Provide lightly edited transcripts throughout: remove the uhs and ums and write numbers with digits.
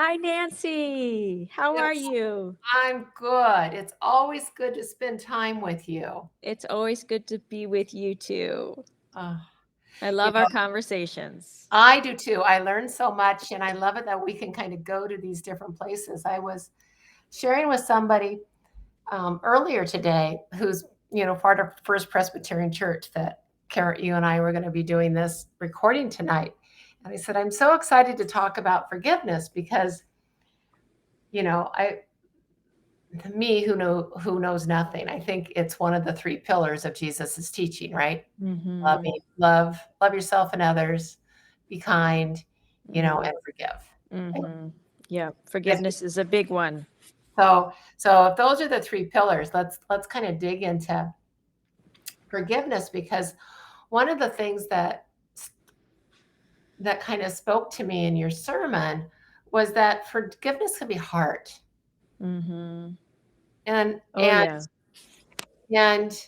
Hi, Nancy. How are Yes, you? I'm good. It's always good to spend time with you. It's always good to be with you too. Uh, I you love our know, conversations. I do too. I learn so much, and I love it that we can kind of go to these different places. I was sharing with somebody earlier today who's, part of First Presbyterian Church that Kara, you and I were going to be doing this recording tonight. And I said, I'm so excited to talk about forgiveness because, I me who knows nothing. I think it's one of the three pillars of Jesus's teaching, right? Mm-hmm. Love yourself and others, be kind, Mm-hmm. and forgive. Mm-hmm. Yeah, Yes. forgiveness is a big one. So if those are the three pillars, let's kind of dig into forgiveness because one of the things that kind of spoke to me in your sermon was that forgiveness can be hard. Mm-hmm. And Oh, and yeah. and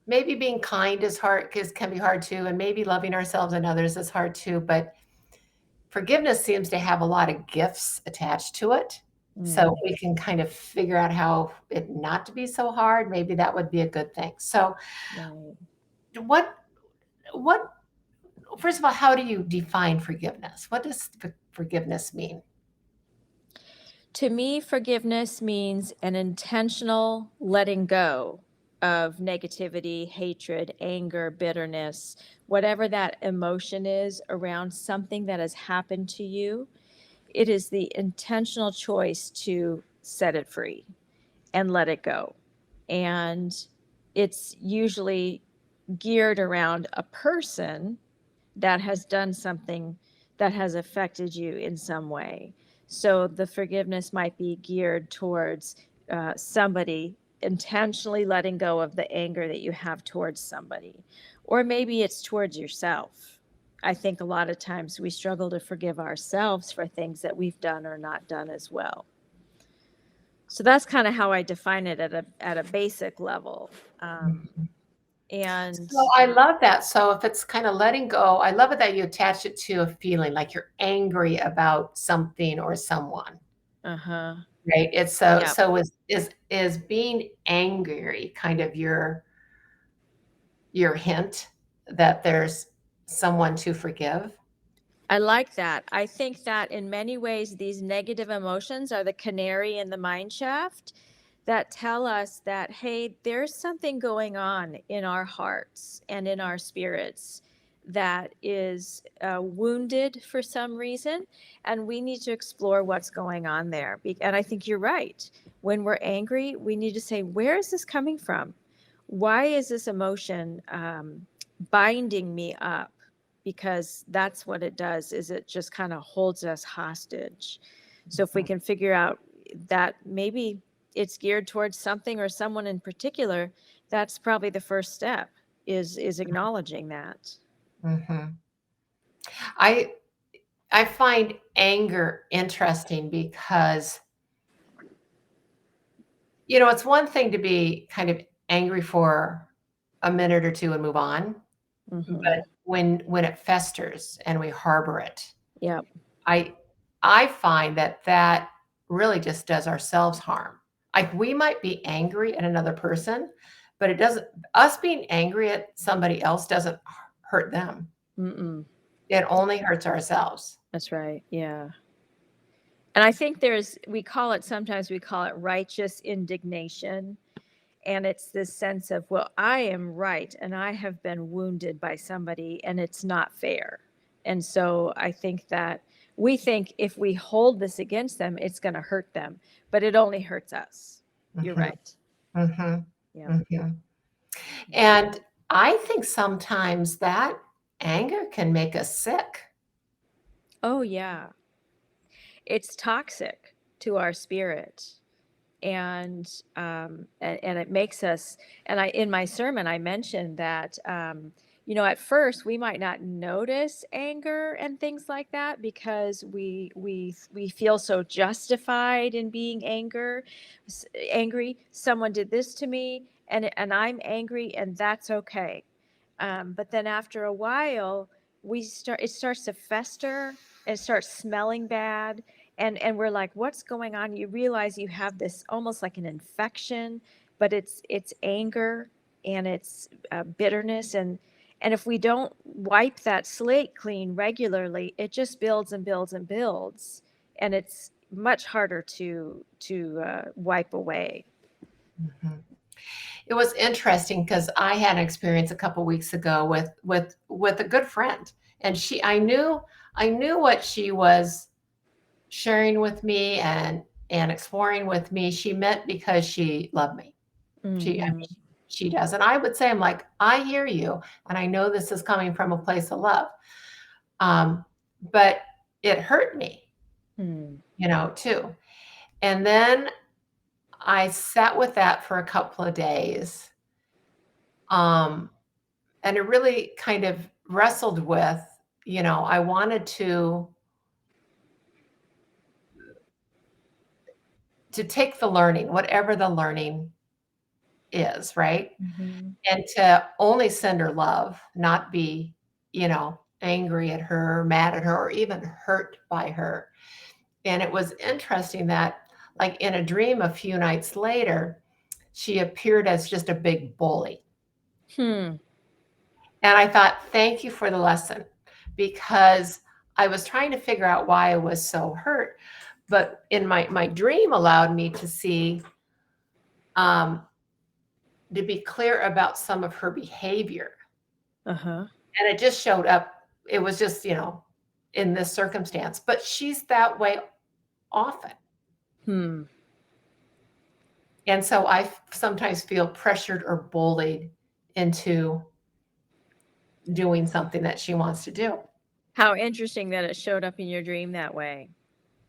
maybe being kind is hard because can be hard too, and maybe loving ourselves and others is hard too, but forgiveness seems to have a lot of gifts attached to it. So Mm. we can kind of figure out how it not to be so hard. Maybe that would be a good thing. So Right. what what first of all, how do you define forgiveness? What does forgiveness mean? To me, forgiveness means an intentional letting go of negativity, hatred, anger, bitterness, whatever that emotion is around something that has happened to you. It is the intentional choice to set it free and let it go. And it's usually geared around a person that has done something that has affected you in some way. So the forgiveness might be geared towards somebody intentionally letting go of the anger that you have towards somebody, or maybe it's towards yourself. I think a lot of times we struggle to forgive ourselves for things that we've done or not done as well. So that's kind of how I define it at a basic level. Um, and So I love that. So if it's kind of letting go, I love it that you attach it to a feeling like you're angry about something or someone. uh-huh. Right? It's so Yeah. so is being angry kind of your hint that there's someone to forgive? I like that. I think that in many ways, these negative emotions are the canary in the mine shaft that tell us that, hey, there's something going on in our hearts and in our spirits that is wounded for some reason. And we need to explore what's going on there. And I think you're right. When we're angry, we need to say, where is this coming from? Why is this emotion binding me up? Because that's what it does, is it just kind of holds us hostage. So if we can figure out that maybe it's geared towards something or someone in particular, that's probably the first step, is acknowledging that. Mhm. I I find anger interesting because, it's one thing to be kind of angry for a minute or 2 and move on, Mm-hmm. but when it festers and we harbor it, Yep. I I find that really just does ourselves harm. Like, we might be angry at another person, but it doesn't us being angry at somebody else doesn't hurt them. Mm-mm. It only hurts ourselves. That's right. Yeah. And I think sometimes we call it righteous indignation. And it's this sense of, well, I am right and I have been wounded by somebody and it's not fair. And so I think that we think if we hold this against them, it's going to hurt them, but it only hurts us. You're Mhm, right. mhm, Yeah. mhm. And I think sometimes that anger can make us sick. Oh, yeah. It's toxic to our spirit. And it makes us, and I in my sermon I mentioned that at first we might not notice anger and things like that because we feel so justified in being angry. Someone did this to me, and I'm angry, and that's okay. But then after a while, it starts to fester, it starts smelling bad, and we're like, what's going on? You realize you have this almost like an infection, but it's anger and it's bitterness, and if we don't wipe that slate clean regularly, it just builds and builds and builds, and it's much harder to wipe away. Mhm. It was interesting because I had an experience a couple weeks ago with a good friend, and I knew what she was sharing with me and exploring with me. She meant because she loved me. I Mm-hmm. mean, she does, and I would say, I'm like, I hear you, and I know this is coming from a place of love, um, but it hurt me, Hmm. too. And then I sat with that for a couple of days. Um, and it really kind of wrestled with, I wanted to take the learning, whatever the learning is, right? Mm-hmm. And to only send her love, not be, angry at her, mad at her, or even hurt by her. And it was interesting that, like in a dream a few nights later, she appeared as just a big bully. Hmm. And I thought, thank you for the lesson, because I was trying to figure out why I was so hurt. But in my dream allowed me to see, um, to be clear about some of her behavior. Uh-huh. And it just showed up. It was just, in this circumstance. But she's that way often. Hmm. And so I sometimes feel pressured or bullied into doing something that she wants to do. How interesting that it showed up in your dream that way.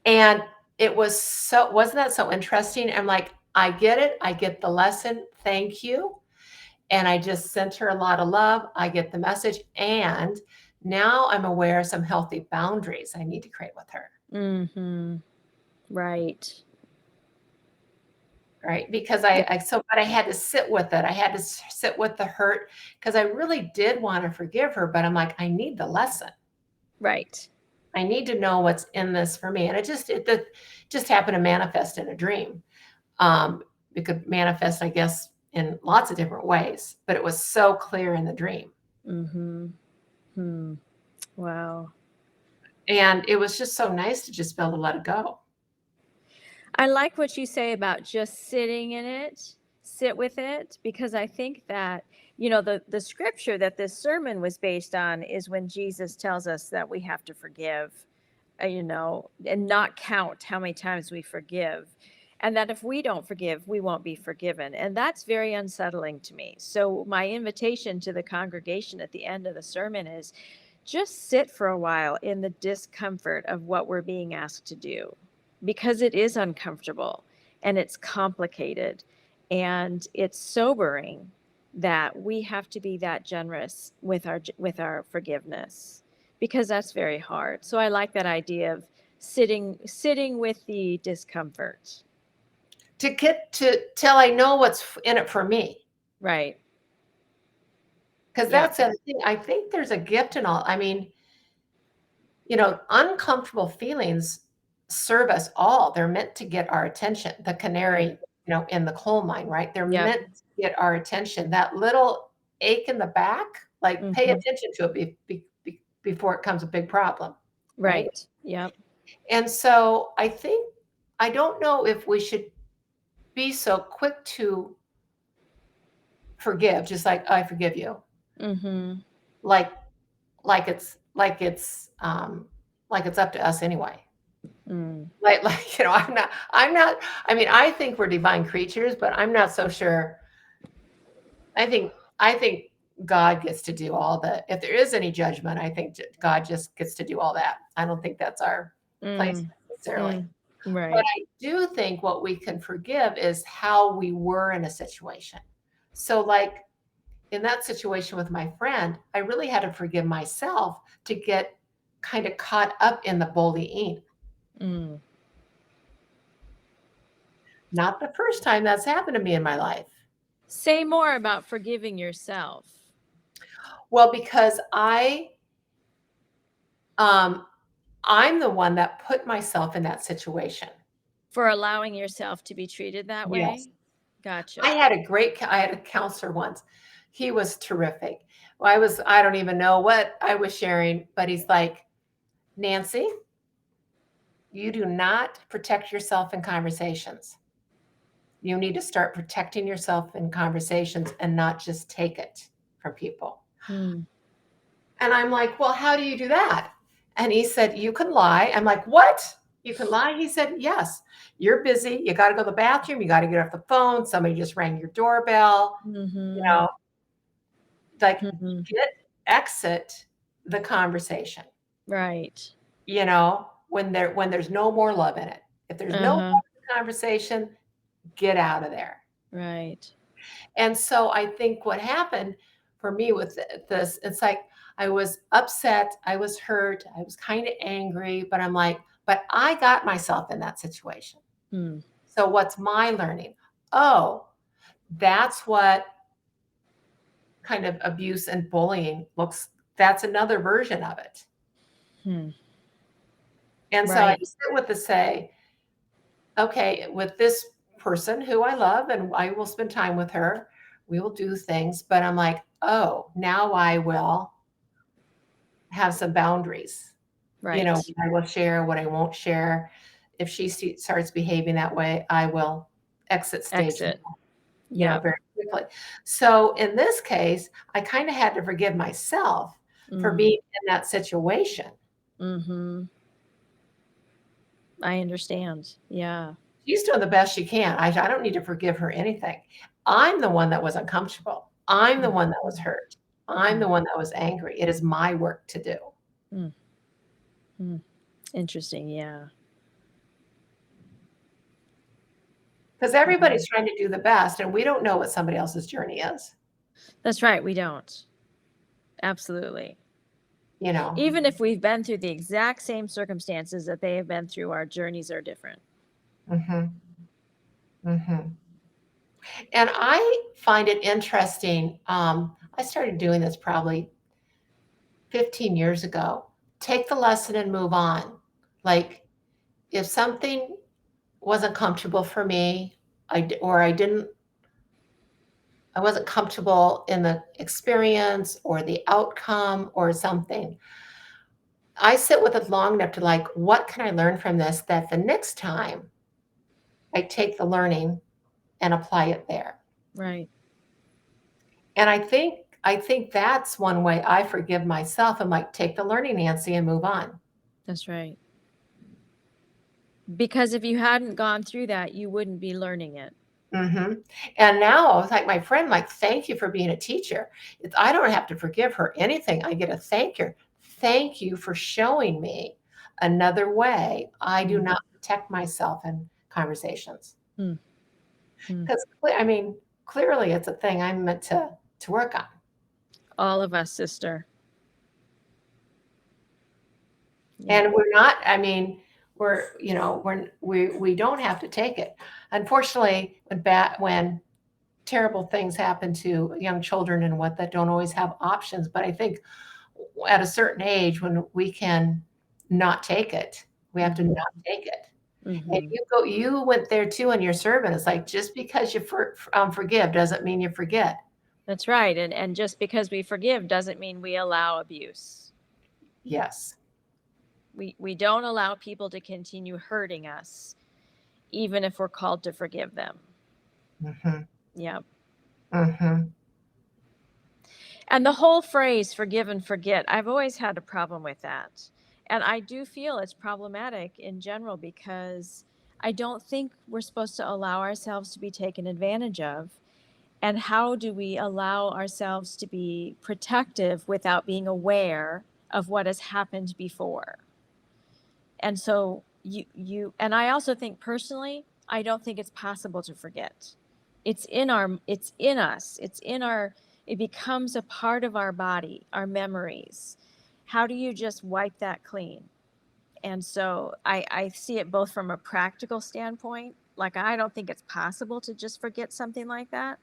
And wasn't that so interesting? I'm like, I get it. I get the lesson. Thank you. And I just sent her a lot of love. I get the message. And now I'm aware of some healthy boundaries I need to create with her. Mm-hmm. Right. Right. Because Yeah. but I had to sit with it. I had to sit with the hurt because I really did want to forgive her. But I'm like, I need the lesson. Right. I need to know what's in this for me. And it just happened to manifest in a dream. Um, it could manifest, I guess, in lots of different ways, but it was so clear in the dream. Mm-hmm. Hmm. Wow. And it was just so nice to just be able to let it go. I like what you say about just sitting in it, sit with it, because I think that, the scripture that this sermon was based on is when Jesus tells us that we have to forgive, and not count how many times we forgive. And that if we don't forgive, we won't be forgiven. And that's very unsettling to me. So, my invitation to the congregation at the end of the sermon is just sit for a while in the discomfort of what we're being asked to do, because it is uncomfortable and it's complicated and it's sobering that we have to be that generous with our forgiveness, because that's very hard. So I like that idea of sitting with the discomfort. To get to till I know what's in it for me. Right. Because Yeah. that's the thing. I think there's a gift in all. I mean, uncomfortable feelings serve us all. They're meant to get our attention. The Right. canary, in the coal mine, right? They're Yep. meant to get our attention. That little ache in the back, like pay Hmm. attention to it before it becomes a big problem, right? Right. Yep. And so I don't know if we should be so quick to forgive, just like I forgive you, Hmm. like like it's up to us anyway. Mm. Like, I'm not, I mean, I think we're divine creatures, but I'm not so sure. I think God gets to do all if there is any judgment, I think God just gets to do all that. I don't think that's our place Mm. necessarily. Mm. But Right. I do think what we can forgive is how we were in a situation. So, like in that situation with my friend, I really had to forgive myself to get kind of caught up in the bullying. Mm. Not the first time that's happened to me in my life. Say more about forgiving yourself. Well, because um I'm the one that put myself in that situation. For allowing yourself to be treated that Yes. way? Gotcha. I had a counselor once. He was terrific. Well, I don't even know what I was sharing, but he's like, Nancy, you do not protect yourself in conversations. You need to start protecting yourself in conversations and not just take it from people. Hmm. And I'm like, well, how do you do that? And he said, you can lie. I'm like, what? You can lie? He said, yes. You're busy. You got to go to the bathroom. You got to get off the phone. Somebody just rang your doorbell. You Mm-hmm. know, like Mm-hmm. exit the conversation, Right. when there's no more love in it. If there's no Uh-huh. more conversation, get out of there. Right. And so I think what happened for me with this, it's like I was upset, I was hurt, I was kind of angry, but I'm like, but I got myself in that situation. Hmm. So what's my learning? Oh, that's what kind of abuse and bullying looks, that's another version of it. Hmm. And so I Right. sit with the say, okay, with this person who I love and I will spend time with her, we will do things, but I'm like, oh, now I will have some boundaries. Right. What I will share, what I won't share. If she starts behaving that way, I will exit stage, Exit. Yep. very quickly. So in this case, I kind of had to forgive myself for Mm. being in that situation. Mm-hmm. I understand. Yeah. She's doing the best she can. I don't need to forgive her anything. I'm the one that was uncomfortable. I'm the one that was hurt. I'm the Mm. one that was angry. It is my work to do. Mm. Mm. Interesting. Yeah. Because Yeah. everybody's trying to do the best, and we don't know what somebody else's journey is. That's right. We don't. Absolutely. You know. Even if we've been through the exact same circumstances that they have been through, our journeys are different. Hmm. Hmm. And I find it interesting. I started doing this probably 15 years ago. Take the lesson and move on. Like if something wasn't comfortable for me, or I wasn't comfortable in the experience or the outcome or something. I sit with it long enough to like, what can I learn from this that the next time I take the learning and apply it there? Right. And I think that's one way I forgive myself. I'm like, take the learning, Nancy, and move on. That's right. Because if you hadn't gone through that, you wouldn't be learning it. Hmm. And now it's like my friend, like, thank you for being a teacher. I don't have to forgive her anything. I get a thank you. Thank you for showing me another way. I do Mm. not protect myself in conversations. Mm. Mm. Because I mean, clearly it's a thing I'm meant to work on. All of us, sister. Yep. And we're not, I mean, we don't have to take it. Unfortunately, when terrible things happen to young children and what that don't always have options, but I think at a certain age when we can not take it, we have to Mm-hmm. not take it. And Mm-hmm. you went there too in your servant. It's like just because you forgive doesn't mean you forget. That's right. And just because we forgive doesn't mean we allow abuse. Yes. We don't allow people to continue hurting us, even if we're called to forgive them. Hmm. Yep. Hmm. And the whole phrase forgive and forget, I've always had a problem with that. And I do feel it's problematic in general because I don't think we're supposed to allow ourselves to be taken advantage of. And how do we allow ourselves to be protective without being aware of what has happened before? And so and I also think personally, I don't think it's possible to forget. It's in us. It becomes a part of our body, our memories. How do you just wipe that clean? And so I see it both from a practical standpoint. Like, I don't think it's possible to just forget something like that.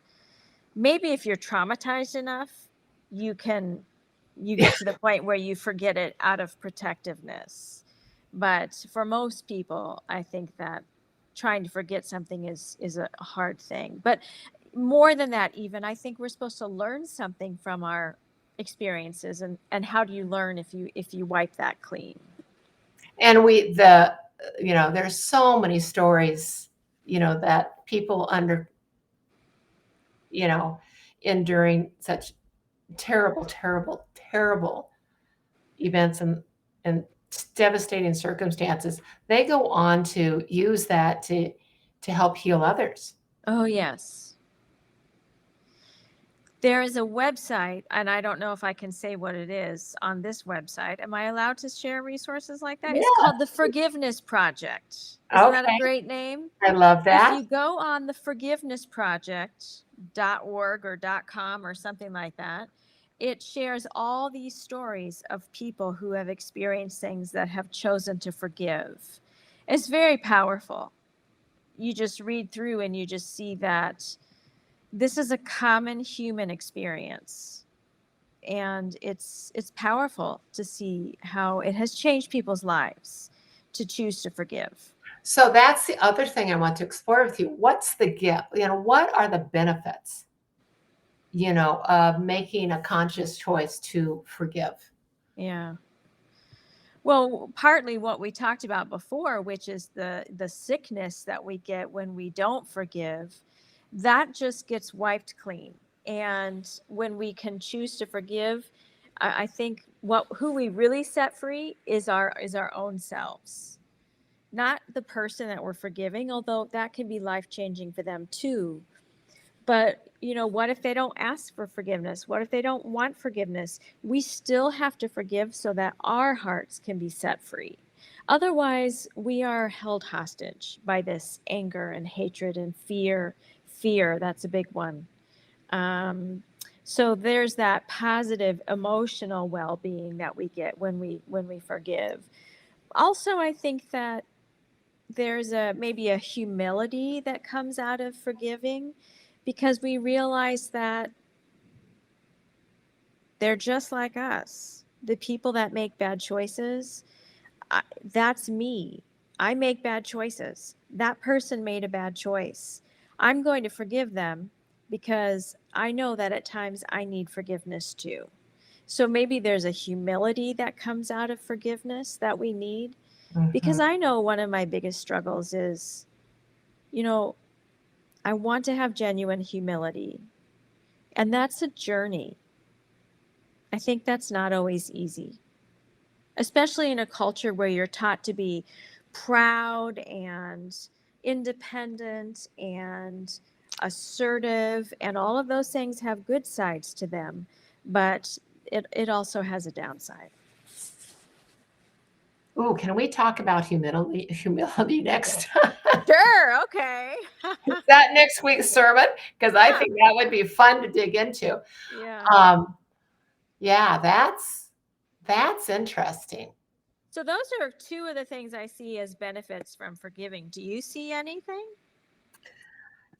Maybe if you're traumatized enough, you get to the point where you forget it out of protectiveness. But for most people, I think that trying to forget something is a hard thing. But more than that, even, I think we're supposed to learn something from our experiences. And how do you learn if you wipe that clean? And there's so many stories, that people you know, enduring such terrible, terrible, terrible events and devastating circumstances, they go on to use that to help heal others. Oh, yes. There is a website, and I don't know if I can say what it is on this website. Am I allowed to share resources like that? It's Yeah. called the Forgiveness Project. Isn't that a Okay. great name? I love If that. you go on the forgivenessproject.org or .com or something like that, it shares all these stories of people who have experienced things that have chosen to forgive. It's very powerful. You just read through and you just see that this is a common human experience. And it's powerful to see how it has changed people's lives to choose to forgive. So that's the other thing I want to explore with you. What's the gift? What are the benefits, of making a conscious choice to forgive? Yeah. Well, partly what we talked about before, which is the sickness that we get when we don't forgive, that just gets wiped clean. And when we can choose to forgive, I think who we really set free is our own selves, not the person that we're forgiving, although that can be life changing for them too. But, what if they don't ask for forgiveness? What if they don't want forgiveness? We still have to forgive so that our hearts can be set free. Otherwise, we are held hostage by this anger and hatred and fear. Fear, that's a big one. Um, so there's that positive emotional well-being that we get when we forgive. Also, I think that there's maybe a humility that comes out of forgiving, because we realize that they're just like us. The people that make bad choices, that's me. I make bad choices. That person made a bad choice. I'm going to forgive them because I know that at times I need forgiveness too. So maybe there's a humility that comes out of forgiveness that we need, because Mhm. I know one of my biggest struggles is, you know, I want to have genuine humility, and that's a journey. I think that's not always easy, especially in a culture where you're taught to be proud and independent and assertive, and all of those things have good sides to them, but it also has a downside. Ooh, can we talk about humility next? Sure, okay. That next week's sermon? Because I Yeah, think that would be fun to dig into. yeah. Um, yeah, that's interesting. So those are two of the things I see as benefits from forgiving. Do you see anything?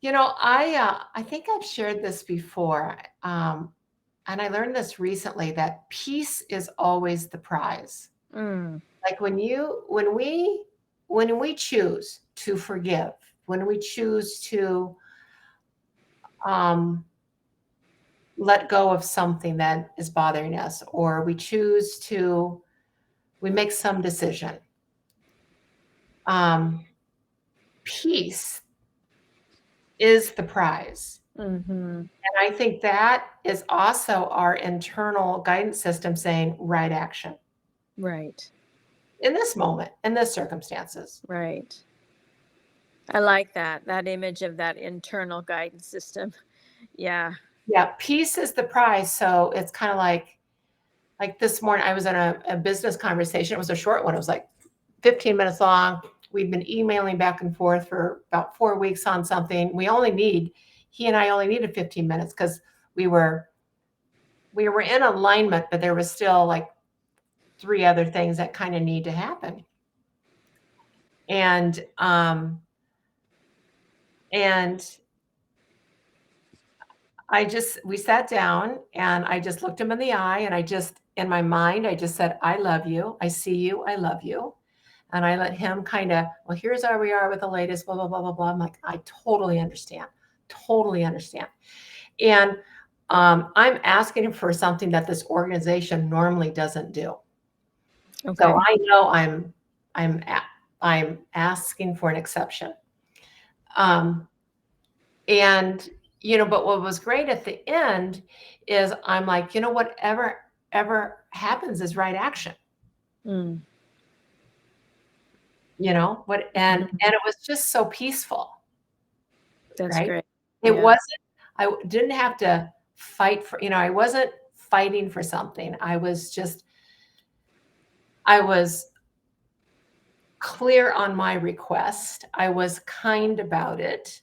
I think I've shared this before, and I learned this recently that peace is always the prize. Mm, Like when we choose to forgive, when we choose to um, let go of something that is bothering us, or we make some decision. Um, Peace is the prize. mm-hmm. And I think that is also our internal guidance system saying right action Right, in this moment, in this circumstances. right. I like that image of that internal guidance system. Yeah. Yeah, peace is the prize. So it's kind of like this morning, I was in a business conversation. It was a short one. It was like 15 minutes long. We'd been emailing back and forth for about 4 weeks on something. He and I only needed 15 minutes because we were in alignment, but there was still like three other things that kind of need to happen. And and we sat down and I just looked him in the eye and in my mind, I just said, I love you. I see you. I love you. And I let him kind of, well, here's where we are with the latest, blah, blah, blah, blah, blah. I'm like, I totally understand. Totally understand. And I'm asking for something that this organization normally doesn't do. Okay. So I know I'm asking for an exception. And but what was great at the end is I'm like, whatever ever happens is right action. Mm. And it was just so peaceful. That's Right? great. It Yeah. wasn't, I didn't have to fight for, I wasn't fighting for something. I was clear on my request. I was kind about it.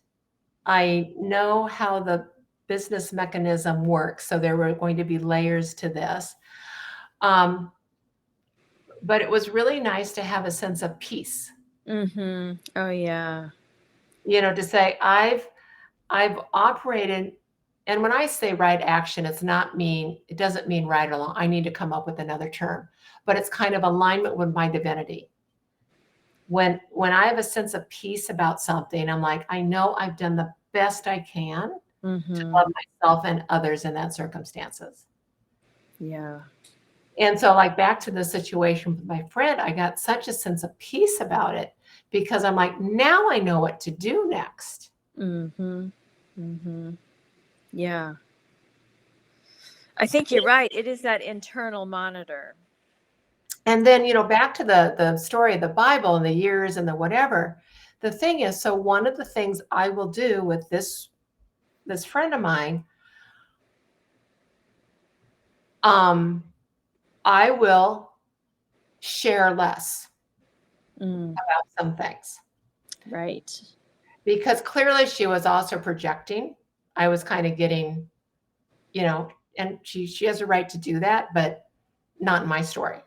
I know how the business mechanism works. So there were going to be layers to this. But it was really nice to have a sense of peace. Mm-hmm. Oh, yeah. To say I've operated, and when I say right action, it doesn't mean right along. I need to come up with another term, but it's kind of alignment with my divinity. When I have a sense of peace about something, I'm like, I know I've done the best I can to love myself and others in that circumstances. Yeah. And so, like, back to the situation with my friend, I got such a sense of peace about it because I'm like, now I know what to do next. Mm-hmm. Mm-hmm. Yeah. I think you're right. It is that internal monitor. And then, back to the story of the Bible and the years and the whatever. The thing is, so one of the things I will do with this friend of mine, I will share less about some things. Right. Because clearly she was also projecting. I was kind of getting, and she has a right to do that, but not in my story.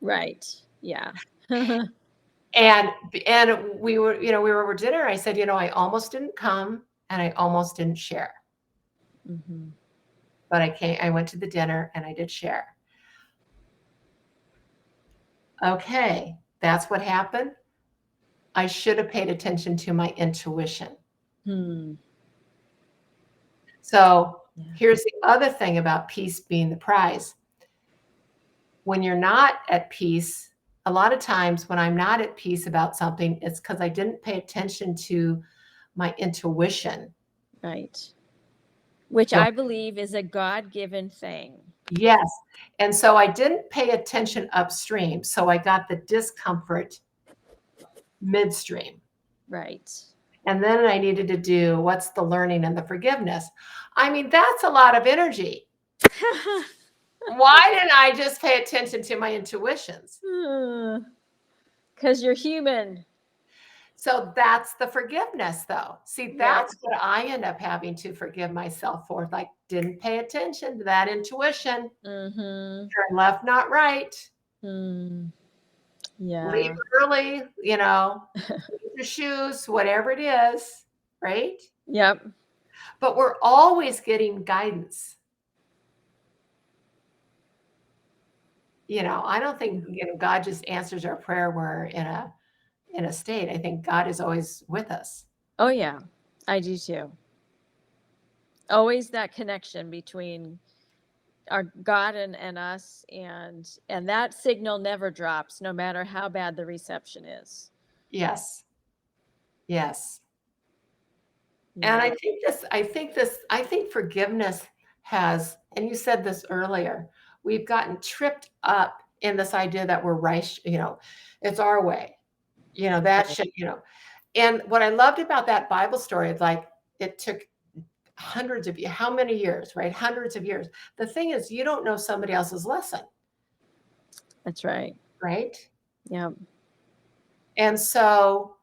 Right. Yeah. And we were over dinner. I said, I almost didn't come and I almost didn't share. Mm-hmm. But I went to the dinner and I did share. Okay, that's what happened. I should have paid attention to my intuition. So here's the other thing about peace being the prize. When you're not at peace, a lot of times when I'm not at peace about something, it's because I didn't pay attention to my intuition. Right. Which I believe is a God-given thing. Yes. And so I didn't pay attention upstream. So I got the discomfort midstream. Right. And then I needed to do what's the learning and the forgiveness. I mean, that's a lot of energy. Why didn't I just pay attention to my intuitions? Because you're human. So that's the forgiveness, though. See, that's what I end up having to forgive myself for. Like, didn't pay attention to that intuition. Turn left, not right. Yeah. Leave early, leave your shoes, whatever it is, right? Yep. But we're always getting guidance. I don't think God just answers our prayer when we're in a state. I think God is always with us. Oh, yeah. I do too. Always that connection between our God and us, and that signal never drops, no matter how bad the reception is. Yes. Yes. Yeah. And I think forgiveness has, and you said this earlier, we've gotten tripped up in this idea that we're right, it's our way, that should, and what I loved about that Bible story is like, it took hundreds of years, how many years, right? Hundreds of years. The thing is, you don't know somebody else's lesson. That's right. Right? Yeah. And so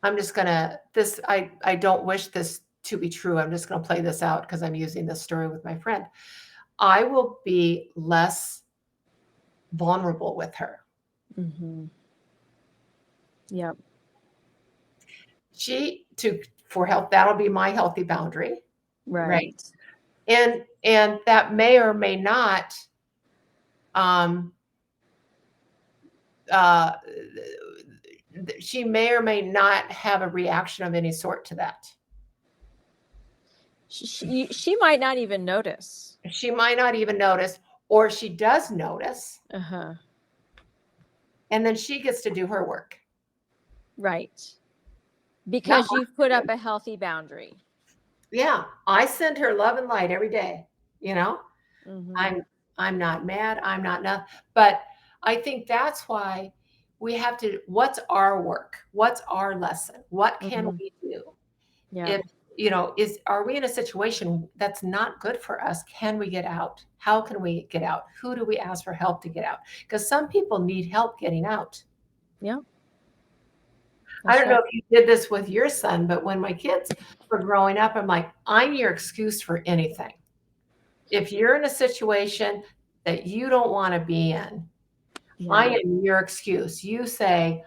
I'm just gonna, I don't wish this to be true. I'm just gonna play this out because I'm using this story with my friend. I will be less vulnerable with her. Yep. For help, that'll be my healthy boundary. Right. And that may or may not she may or may not have a reaction of any sort to that. She might not even notice. She might not even notice, or she does notice. Uh-huh. And then she gets to do her work. Right. Because Not you've put up a healthy boundary. Yeah. I send her love and light every day. Mm-hmm. I'm not mad. I'm not nothing. But I think that's why we have to, what's our work? What's our lesson? What can Mm-hmm. we do? Yeah. If, are we in a situation that's not good for us? Can we get out? How can we get out? Who do we ask for help to get out? Because some people need help getting out. Yeah. I don't know if you did this with your son, but when my kids were growing up, I'm like, I'm your excuse for anything. If you're in a situation that you don't want to be in, I am your excuse. You say,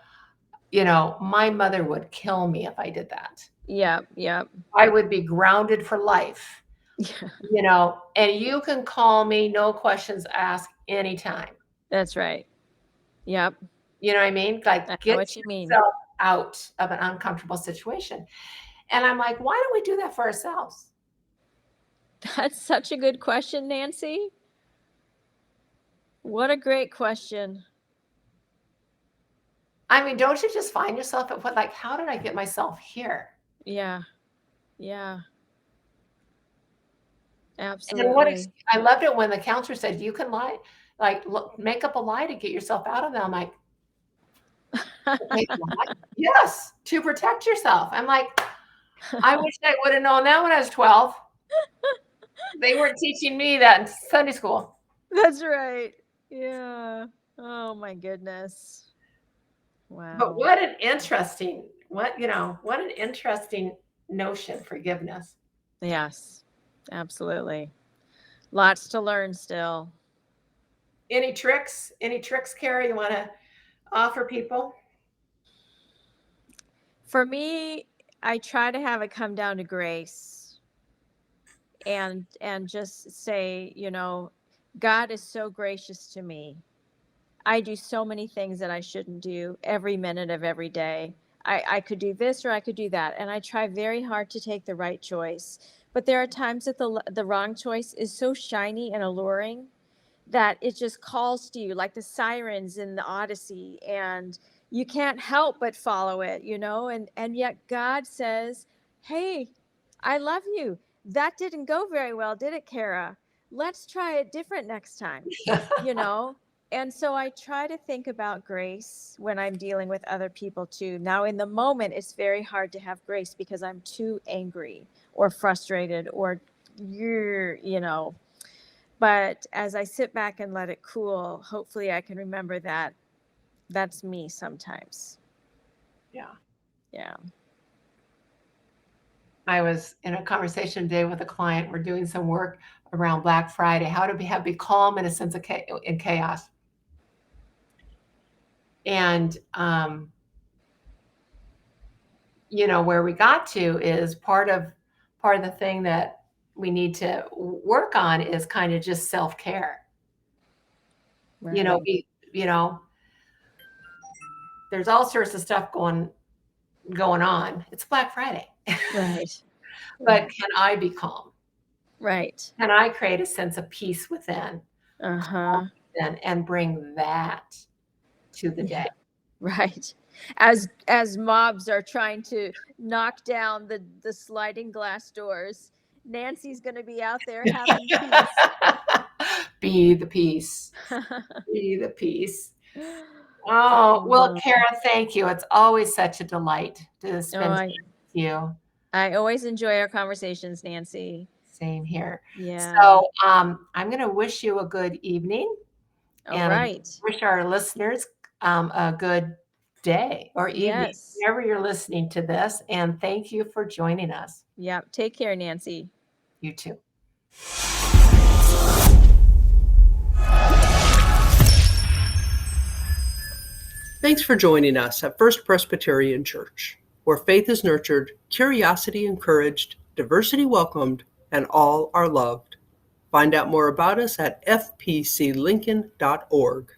my mother would kill me if I did that. Yeah. Yeah. I would be grounded for life, and you can call me, no questions asked, anytime. That's right. Yep. You know what I mean? Like, I know get what you mean. yourself out of an uncomfortable situation. And I'm like, why don't we do that for ourselves? That's such a good question, Nancy. What a great question. I mean, don't you just find yourself at what, how did I get myself here? Yeah. Yeah. And Absolutely. I loved it when the counselor said, you can lie, make up a lie to get yourself out of that. I'm like, yes, to protect yourself. I'm like, I wish I would have known that when I was 12. They weren't teaching me that in Sunday school. That's right. Yeah. Oh my goodness. Wow. But what an interesting notion, forgiveness. Yes. Absolutely. Lots to learn still. Any tricks, Kara, you want to offer people? For me, I try to have it come down to grace and just say, God is so gracious to me. I do so many things that I shouldn't do every minute of every day. I could do this or I could do that. And I try very hard to take the right choice. But there are times that the wrong choice is so shiny and alluring that it just calls to you like the sirens in the Odyssey, and you can't help but follow it, and yet God says, hey, I love you. That didn't go very well, did it, Kara? Let's try it different next time, And so I try to think about grace when I'm dealing with other people too. Now, in the moment, it's very hard to have grace because I'm too angry or frustrated or, But as I sit back and let it cool, hopefully I can remember that that's me sometimes. Yeah. Yeah. I was in a conversation today with a client. We're doing some work around Black Friday, how to be calm in a sense of in chaos. And, where we got to is part of the thing that we need to work on is kind of just self-care. Right. There's all sorts of stuff going on. It's Black Friday. Right. But can I be calm? Right. Can I create a sense of peace within? Uh-huh. And bring that to the day. Right. As mobs are trying to knock down the sliding glass doors, Nancy's going to be out there having peace. Be the peace. Be the peace. Oh, well, Kara, thank you. It's always such a delight to spend time with you. I always enjoy our conversations, Nancy. Same here. Yeah. So I'm going to wish you a good evening. All right. Wish our listeners a good day or evening, whenever you're listening to this. And thank you for joining us. Yeah. Take care, Nancy. You too. Thanks for joining us at First Presbyterian Church, where faith is nurtured, curiosity encouraged, diversity welcomed, and all are loved. Find out more about us at fpclincoln.org.